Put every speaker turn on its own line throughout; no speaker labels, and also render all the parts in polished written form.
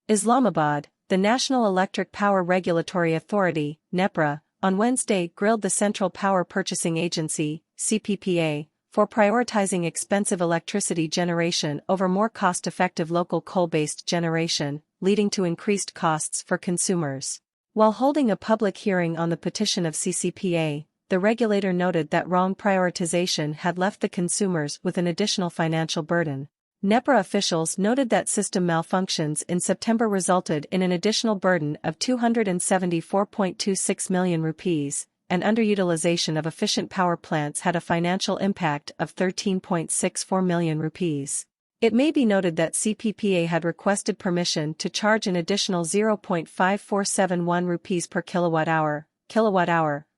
Islamabad, the National Electric Power Regulatory Authority, Nepra, on Wednesday grilled the Central Power Purchasing Agency, CPPA, for prioritizing expensive electricity generation over more cost-effective local coal-based generation, leading to increased costs for consumers. While holding a public hearing on the petition of CCPA, the regulator noted that wrong prioritization had left the consumers with an additional financial burden. Nepra officials noted that system malfunctions in September resulted in an additional burden of 274.26 million rupees, and underutilization of efficient power plants had a financial impact of 13.64 million rupees. It may be noted that CPPA had requested permission to charge an additional 0.5471 rupees per kilowatt-hour,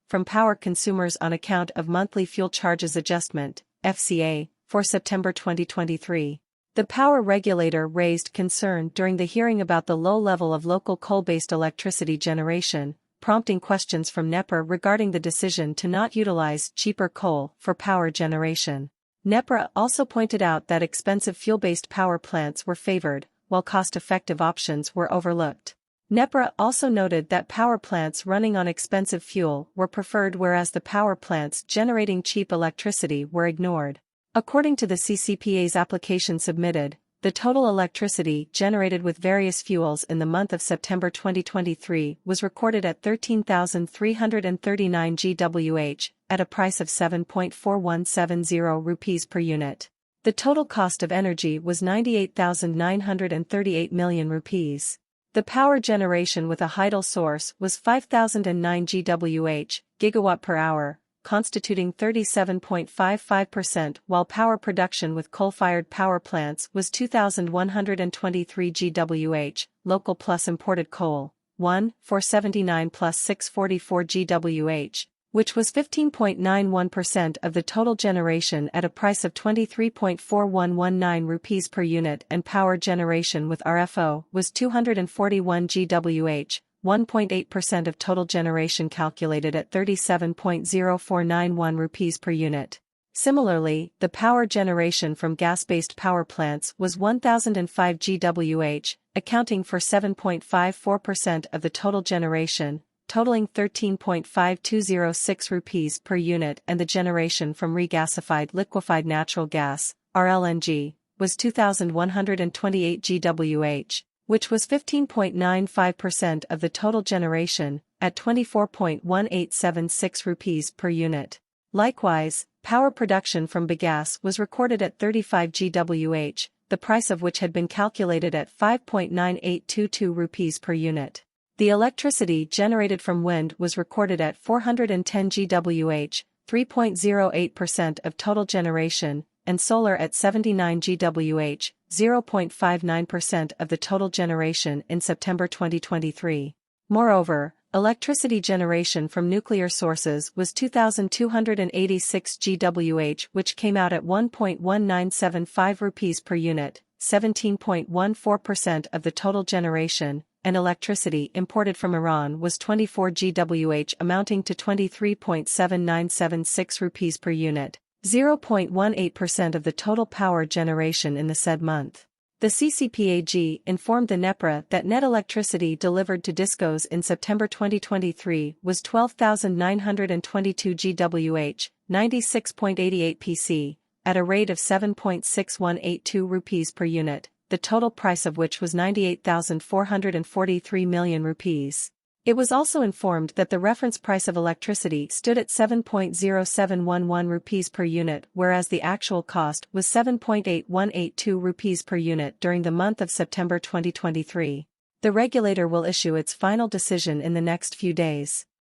from power consumers on account of monthly fuel charges adjustment, FCA, for September 2023. The power regulator raised concern during the hearing about the low level of local coal-based electricity generation, prompting questions from Nepra regarding the decision to not utilize cheaper coal for power generation. Nepra also pointed out that expensive fuel-based power plants were favored, while cost-effective options were overlooked. Nepra also noted that power plants running on expensive fuel were preferred, whereas the power plants generating cheap electricity were ignored. According to the CCPA's application submitted, the total electricity generated with various fuels in the month of September 2023 was recorded at 13,339 GWh, at a price of 7.4170 rupees per unit. The total cost of energy was 98,938 million rupees. The power generation with a hydel source was 5,009 GWh, gigawatt per hour, constituting 37.55%, while power production with coal-fired power plants was 2,123 GWh, local plus imported coal, 1,479 plus 644 GWh, which was 15.91% of the total generation at a price of 23.4119 rupees per unit, and power generation with RFO was 241 GWh, 1.8% of total generation, calculated at 37.0491 rupees per unit. Similarly, the power generation from gas-based power plants was 1,005 GWh, accounting for 7.54% of the total generation, totaling 13.5206 rupees per unit, and the generation from regasified liquefied natural gas, RLNG, was 2,128 GWh, which was 15.95% of the total generation, at 24.1876 rupees per unit. Likewise, power production from bagasse was recorded at 35 GWh, the price of which had been calculated at 5.9822 rupees per unit. The electricity generated from wind was recorded at 410 GWh, 3.08% of total generation, and solar at 79 GWh, 0.59% of the total generation in September 2023. Moreover, electricity generation from nuclear sources was 2,286 GWh, which came out at 1.1975 rupees per unit, 17.14% of the total generation, and electricity imported from Iran was 24 GWh, amounting to 23.7976 rupees per unit, 0.18% of the total power generation in the said month. The CCPAG informed the Nepra that net electricity delivered to discos in September 2023 was 12,922 GWh, 96.88 PC, at a rate of 7.6182 rupees per unit, the total price of which was 98,443 million rupees. It was also informed that the reference price of electricity stood at 7.0711 rupees per unit, whereas the actual cost was 7.8182 rupees per unit during the month of September 2023. The regulator will issue its final decision in the next few days.